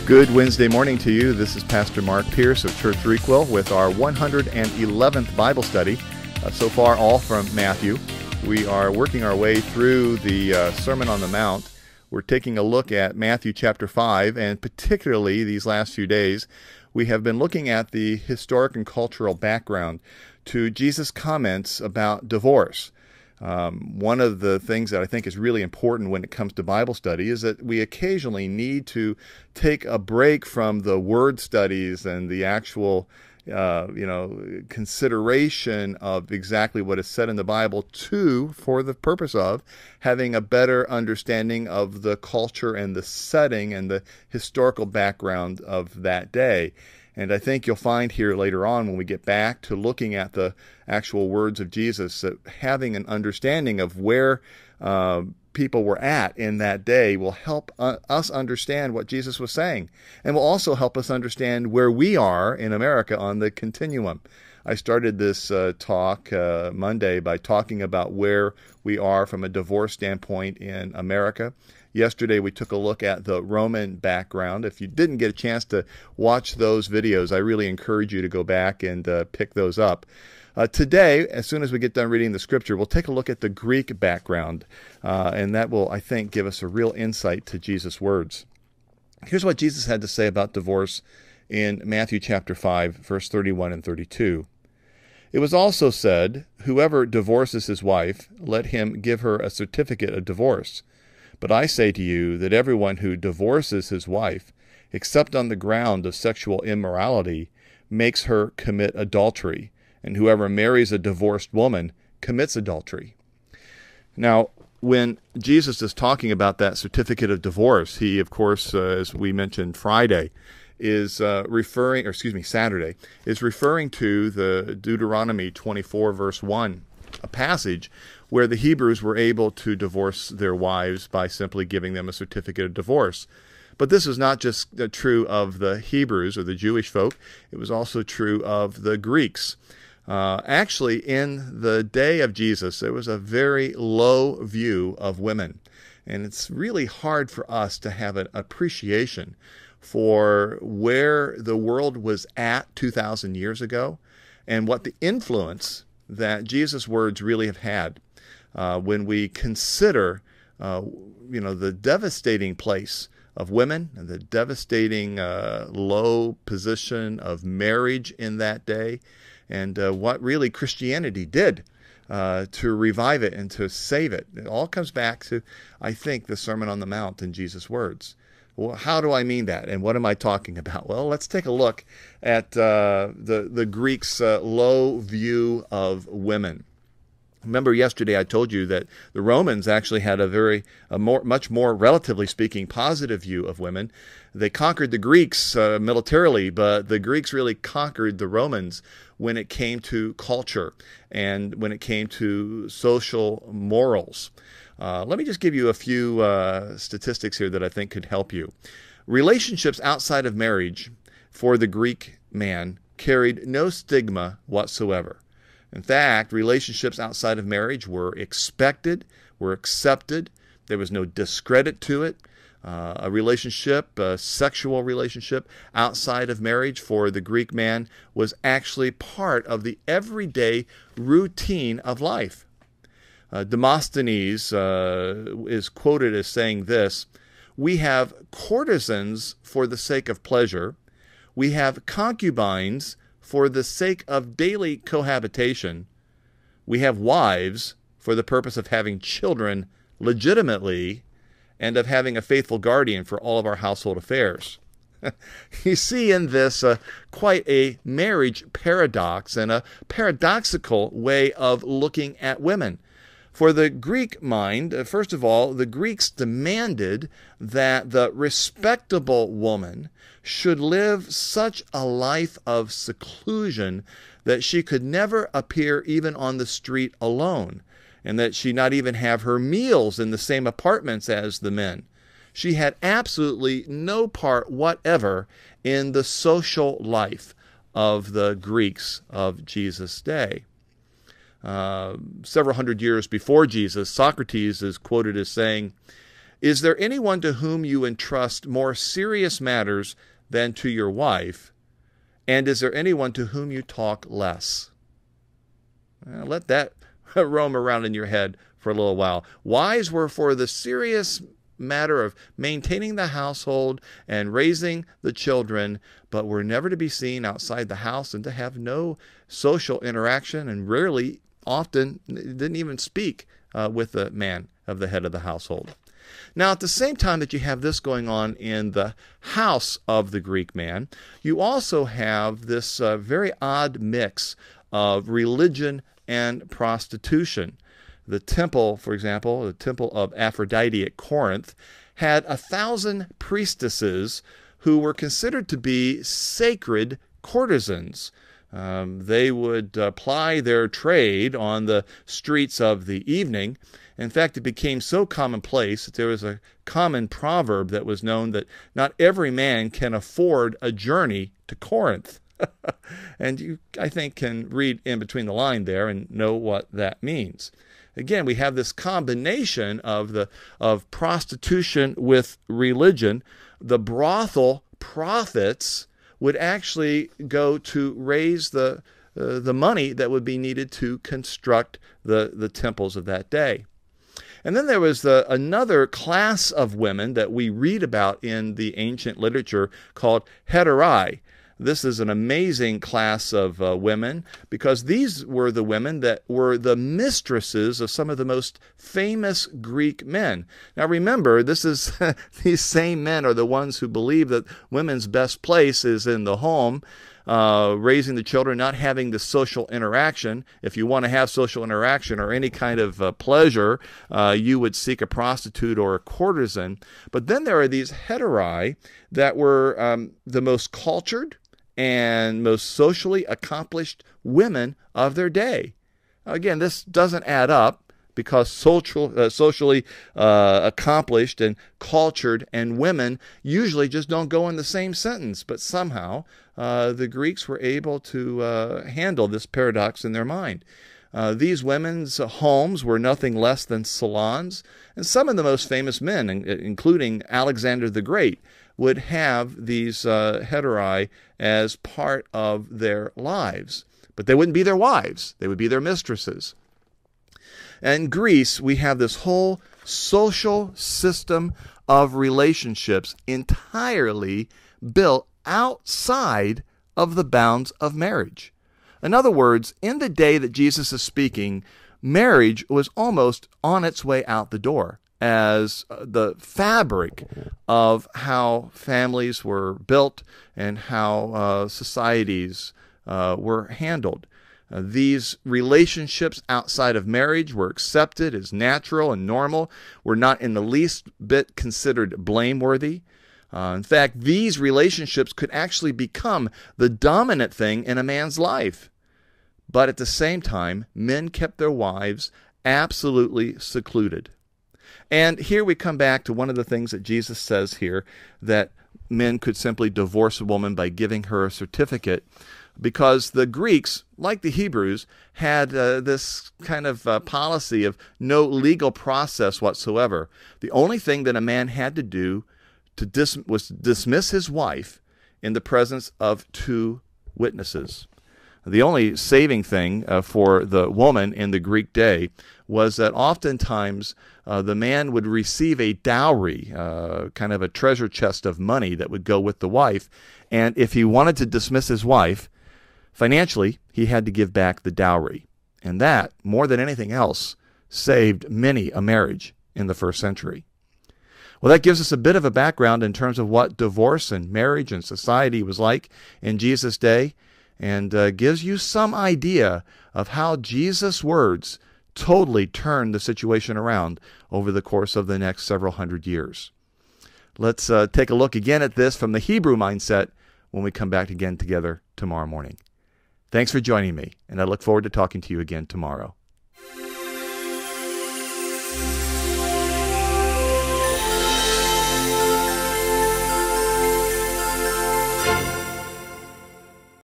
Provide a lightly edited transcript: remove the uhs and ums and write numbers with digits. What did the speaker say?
Good Wednesday morning to you. This is Pastor Mark Pierce of Church Requel with our 111th Bible study. So far, all from Matthew. We are working our way through the Sermon on the Mount. We're taking a look at Matthew chapter 5, and particularly these last few days, we have been looking at the historic and cultural background to Jesus' comments about divorce. One of the things that I think is really important when it comes to Bible study is that we occasionally need to take a break from the word studies and the actual, consideration of exactly what is said in the Bible for the purpose of having a better understanding of the culture and the setting and the historical background of that day. And I think you'll find here later on when we get back to looking at the actual words of Jesus, that having an understanding of where people were at in that day will help us understand what Jesus was saying, and will also help us understand where we are in America on the continuum. I started this talk Monday by talking about where we are from a divorce standpoint in America. Yesterday, we took a look at the Roman background. If you didn't get a chance to watch those videos, I really encourage you to go back and pick those up. Today, as soon as we get done reading the scripture, we'll take a look at the Greek background, and that will, I think, give us a real insight to Jesus' words. Here's what Jesus had to say about divorce in Matthew chapter 5, verse 31 and 32. It was also said, "Whoever divorces his wife, let him give her a certificate of divorce. But I say to you that everyone who divorces his wife, except on the ground of sexual immorality, makes her commit adultery, and whoever marries a divorced woman commits adultery." Now, when Jesus is talking about that certificate of divorce, he, of course, as we mentioned Saturday, is referring to the Deuteronomy 24, verse 1, a passage where the Hebrews were able to divorce their wives by simply giving them a certificate of divorce. But this is not just true of the Hebrews or the Jewish folk. It was also true of the Greeks. Actually, in the day of Jesus, there was a very low view of women. And it's really hard for us to have an appreciation for where the world was at 2,000 years ago and what the influence that Jesus' words really have had when we consider, the devastating place of women and the devastating low position of marriage in that day, and what really Christianity did to revive it and to save it. It all comes back to, I think, the Sermon on the Mount and Jesus' words. Well, how do I mean that, and what am I talking about? Well, let's take a look at the Greeks' low view of women. Remember yesterday I told you that the Romans actually had much more, relatively speaking, positive view of women. They conquered the Greeks militarily, but the Greeks really conquered the Romans when it came to culture and when it came to social morals. Let me just give you a few statistics here that I think could help you. Relationships outside of marriage for the Greek man carried no stigma whatsoever. In fact, relationships outside of marriage were expected, were accepted. There was no discredit to it. A sexual relationship outside of marriage for the Greek man was actually part of the everyday routine of life. Demosthenes is quoted as saying this: "We have courtesans for the sake of pleasure. We have concubines for the sake of daily cohabitation. We have wives for the purpose of having children legitimately and of having a faithful guardian for all of our household affairs." You see in this quite a marriage paradox and a paradoxical way of looking at women. For the Greek mind, first of all, the Greeks demanded that the respectable woman should live such a life of seclusion that she could never appear even on the street alone, and that she not even have her meals in the same apartments as the men. She had absolutely no part whatever in the social life of the Greeks of Jesus' day. Several hundred years before Jesus, Socrates is quoted as saying, Is there anyone to whom you entrust more serious matters than to your wife? And is there anyone to whom you talk less? Let that roam around in your head for a little while. Wives were for the serious matter of maintaining the household and raising the children, but were never to be seen outside the house and to have no social interaction, and rarely, often, didn't even speak with the man of the head of the household. Now, at the same time that you have this going on in the house of the Greek man, you also have this very odd mix of religion and prostitution. The temple, for example, the temple of Aphrodite at Corinth, had 1,000 priestesses who were considered to be sacred courtesans. They would ply their trade on the streets of the evening. In fact, it became so commonplace that there was a common proverb that was known that not every man can afford a journey to Corinth. And you, I think, can read in between the line there and know what that means. Again, we have this combination of prostitution with religion. The brothel profits would actually go to raise the money that would be needed to construct the temples of that day. And then there was another class of women that we read about in the ancient literature called heterai. This is an amazing class of women because these were the women that were the mistresses of some of the most famous Greek men. Now remember, this is these same men are the ones who believe that women's best place is in the home, raising the children, not having the social interaction. If you want to have social interaction or any kind of pleasure, you would seek a prostitute or a courtesan. But then there are these heterai that were the most cultured and most socially accomplished women of their day. Again, this doesn't add up because socially accomplished and cultured and women usually just don't go in the same sentence. But somehow the Greeks were able to handle this paradox in their mind. These women's homes were nothing less than salons, and some of the most famous men, including Alexander the Great, would have these heterai as part of their lives. But they wouldn't be their wives. They would be their mistresses. In Greece, we have this whole social system of relationships entirely built outside of the bounds of marriage. In other words, in the day that Jesus is speaking, marriage was almost on its way out the door as the fabric of how families were built and how societies were handled. These relationships outside of marriage were accepted as natural and normal, were not in the least bit considered blameworthy. In fact, these relationships could actually become the dominant thing in a man's life. But at the same time, men kept their wives absolutely secluded. And here we come back to one of the things that Jesus says here, that men could simply divorce a woman by giving her a certificate, because the Greeks, like the Hebrews, had this kind of policy of no legal process whatsoever. The only thing that a man had to do was dismiss his wife in the presence of 2 witnesses. The only saving thing for the woman in the Greek day was that oftentimes the man would receive a dowry, kind of a treasure chest of money that would go with the wife. And if he wanted to dismiss his wife, financially, he had to give back the dowry. And that, more than anything else, saved many a marriage in the first century. Well, that gives us a bit of a background in terms of what divorce and marriage and society was like in Jesus' day, and gives you some idea of how Jesus' words totally turned the situation around over the course of the next several hundred years. Let's take a look again at this from the Hebrew mindset when we come back again together tomorrow morning. Thanks for joining me, and I look forward to talking to you again tomorrow.